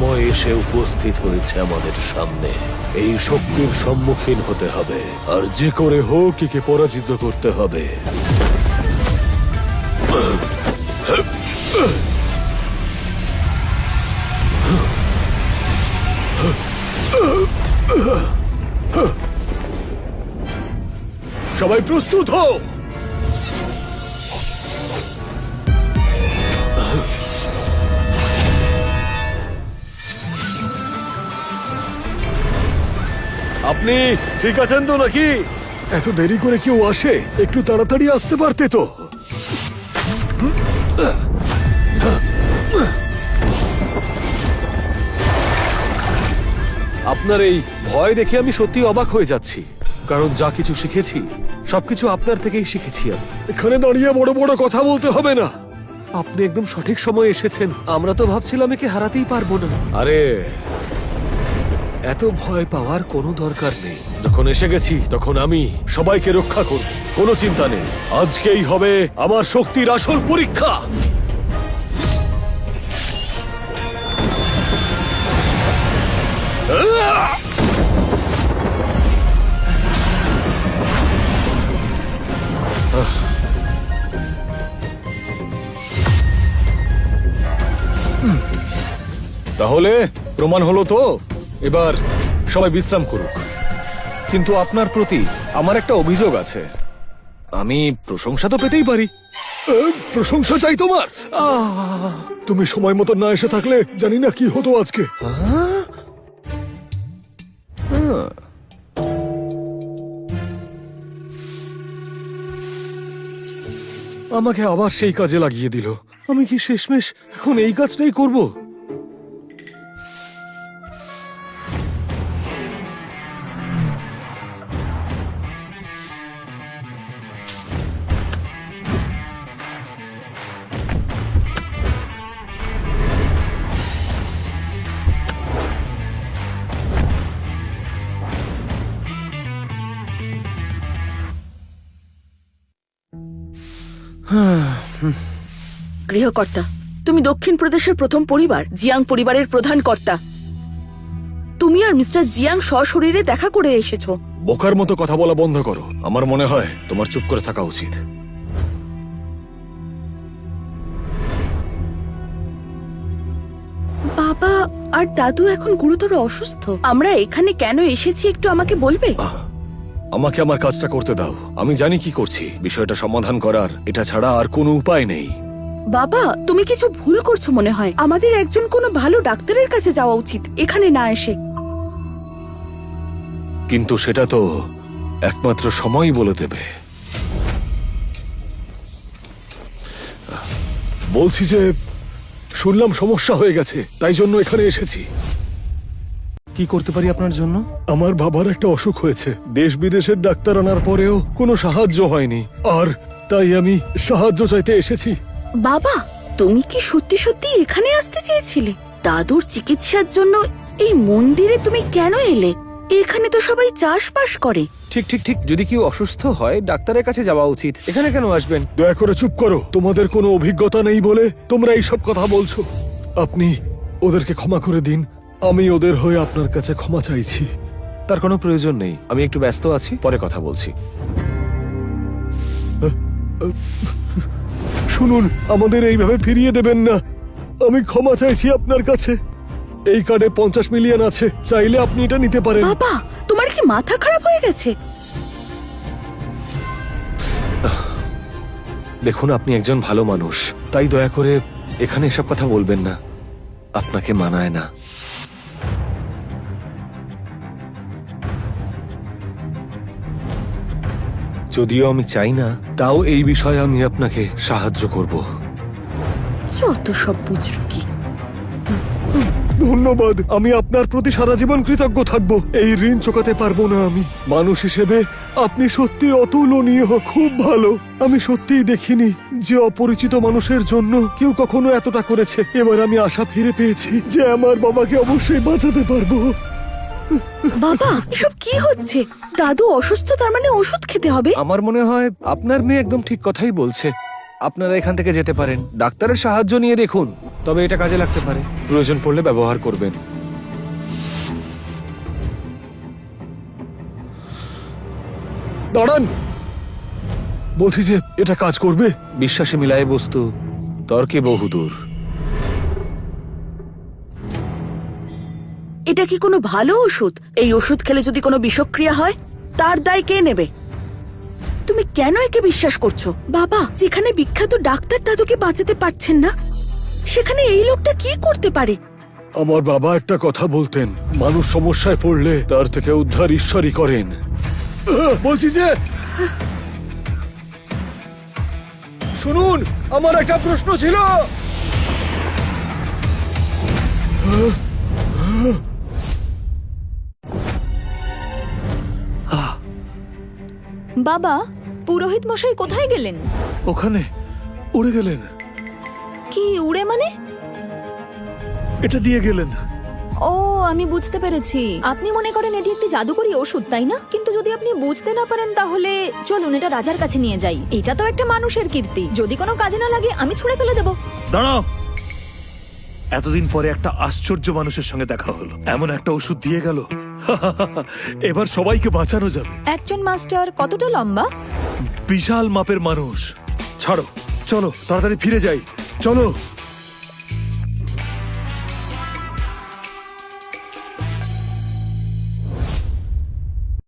সময় এসে উপস্থিত হয়েছে আমাদের সামনে। এই শক্তির সম্মুখীন হতে হবে, আর যে করে হোক একে পরাজিত করতে হবে। সবাই প্রস্তুত হও। আপনি ঠিক আছেন তো নাকি? এত দেরি করে কেউ আসে? একটু তাড়াতাড়ি আসতে পারতে তো। আপনার এই ভয় দেখে আমি সত্যি অবাক হয়ে যাচ্ছি, কারণ যা কিছু শিখেছি সবকিছু আপনার থেকেই শিখেছি আমি। এখানে দাঁড়িয়ে বড় বড় কথা বলতে হবে না। আপনি একদম সঠিক সময়ে এসেছেন। আমরা তো ভাবছিলাম একে হারাতেই পারবো না। আরে এত ভয় পাওয়ার কোনো দরকার নেই। যখন এসে গেছি তখন আমি সবাইকে রক্ষা করব, কোনো চিন্তা নেই। আজকেই হবে আমার শক্তির আসল পরীক্ষা। তাহলে প্রমাণ হলো তো, এবার সবাই বিশ্রাম করুক। কিন্তু আপনার প্রতি আমার একটা অভিযোগ আছে। আমি প্রশংসা তো পেতেই পারি। প্রশংসা চাই তোমার? তুমি সময় মতো না এসে থাকলে জানি না কি হতো আজকে। আমাকে আবার সেই কাজে লাগিয়ে দিল। আমি কি শেষমেশ এখন এই কাজটাই করব? গৃহকর্তা, তুমি দক্ষিণ প্রদেশের প্রথম পরিবার জিয়াং পরিবারের প্রধান কর্তা। তুমি আর মিস্টার জিয়াং সশরীরে দেখা করে এসেছো। বোকার মতো কথা বলা বন্ধ করো। আমার মনে হয় তোমার চুপ করে থাকা উচিত। বাবা আর দাদু এখন গুরুতর অসুস্থ। আমরা এখানে কেন এসেছি একটু আমাকে বলবে? আমাকে আমার কাজটা করতে দাও। আমি জানি কি করছি। বিষয়টা সমাধান করার এটা ছাড়া আর কোনো উপায় নেই। বাবা, তুমি কিছু ভুল করছো মনে হয়। আমাদের একজন কোনো ভালো ডাক্তারের কাছে যাওয়া উচিত, এখানে না এসে। কিন্তু সেটা তো একমাত্র সময়ই বলে দেবে। বলছি যে শুনলাম সমস্যা হয়ে গেছে, তাই জন্য এখানে এসেছি। কি করতে পারি আপনার জন্য? আমার বাবার একটা অসুখ হয়েছে। দেশ বিদেশের ডাক্তার আনার পরেও কোনো সাহায্য হয়নি, আর তাই আমি সাহায্য চাইতে এসেছি। বাবা, তুমি কি সত্যি সত্যি এখানে আসতে চেয়েছিলে? দাদুর চিকিৎসার জন্য এই মন্দিরে তুমি কেন এলে? এখানে তো সবাই চাষবাস করে। ঠিক ঠিক ঠিক, যদি কেউ অসুস্থ হয় ডাক্তারের কাছে যাওয়া উচিত। এখানে কেন আসবেন? দয়া করে চুপ করো। তোমাদের কোনো অভিজ্ঞতা নেই বলে তোমরা এইসব কথা বলছো। আপনি ওদেরকে ক্ষমা করে দিন। আমি ওদের হয়ে আপনার কাছে ক্ষমা চাইছি। তার কোনো প্রয়োজন নেই, আমি একটু ব্যস্ত আছি, পরে কথা বলছি। শুনুন, আমাদের এইভাবে ফিরিয়ে দেবেন না। আমি ক্ষমা চাইছি আপনার কাছে। এই কার্ডে 50 মিলিয়ন আছে, চাইলে আপনি এটা নিতে পারেন। বাবা, তোমার কি মাথা খারাপ হয়ে গেছে? দেখুন, আপনি একজন ভালো মানুষ, তাই দয়া করে এখানে এসব কথা বলবেন না। আপনাকে মানায় না। যদিও আমি চাই না, তাও এই বিষয়ে আমি আপনাকে সাহায্য করব। যত সব বুজরুকি। ধন্যবাদ। আমি আপনার প্রতি সারা জীবন কৃতজ্ঞ থাকবো। এই ঋণ চোকাতে পারবো না আমি। মানুষ হিসেবে আপনি সত্যি অতুলনীয়, খুব ভালো। আমি সত্যিই দেখিনি যে অপরিচিত মানুষের জন্য কেউ কখনো এতটা করেছে। এবার আমি আশা ফিরে পেয়েছি যে আমার বাবাকে অবশ্যই বাঁচাতে পারবো। বাবা, এসব কি হচ্ছে? দাদু অসুস্থ, তার মানে ওষুধ খেতে হবে। আমার মনে হয় আপনার মেয়ে একদম ঠিক কথাই বলছে। আপনারা এখান থেকে যেতে পারেন, ডাক্তারের সাহায্য নিয়ে দেখুন, তবে এটা কাজে লাগতে পারে। প্রয়োজন পড়লে ব্যবহার করবেন। দাঁড়ান, বলছি যে এটা কাজ করবে। বিশ্বাসে মিলায় বস্তু, তর্কে বহুদূর। এটা কি কোনো ভালো ওষুধ? এই ওষুধ খেলে যদি কোনো বিষক্রিয়া হয় তার দায় কে নেবে? তুমি কেন একে বিশ্বাস করছো? বাবা, যেখানে বিখ্যাত ডাক্তার দাদুকে বাঁচাতে পারছেন না, সেখানে এই লোকটা কি করতে পারে? আমার বাবা একটা কথা বলতেন, মানুষ সমস্যায় পড়লে তার থেকে উদ্ধার ঈশ্বরই করেন। বলছি যে, শুনুন, আমার একটা প্রশ্ন ছিল। বাবা, পুরোহিত মশাই কোথায় গেলেন? ওখানে উড়ে গেলেন। কি উড়ে মানে? এটা দিয়ে গেলেন। ও, আমি বুঝতে পেরেছি। আপনি মনে করেন এটি একটি জাদুকরি ওষুধ, তাই না? কিন্তু যদি আপনি বুঝতে না পারেন তাহলে চলুন এটা রাজার কাছে নিয়ে যাই। এটা তো একটা মানুষের কীর্তি, যদি কোনো কাজে না লাগে আমি ছুঁড়ে ফেলে দেবো। দাঁড়াও, এতদিন পরে একটা আশ্চর্য মানুষের সঙ্গে দেখা হলো, এমন একটা ওষুধ দিয়ে গেল। এবার সবাইকে বাঁচানো যাবে। একজন মাস্টার কতটা লম্বা? বিশাল মাপের মানুষ। ছাড়ো, চলো তাড়াতাড়ি ফিরে যাই, চলো।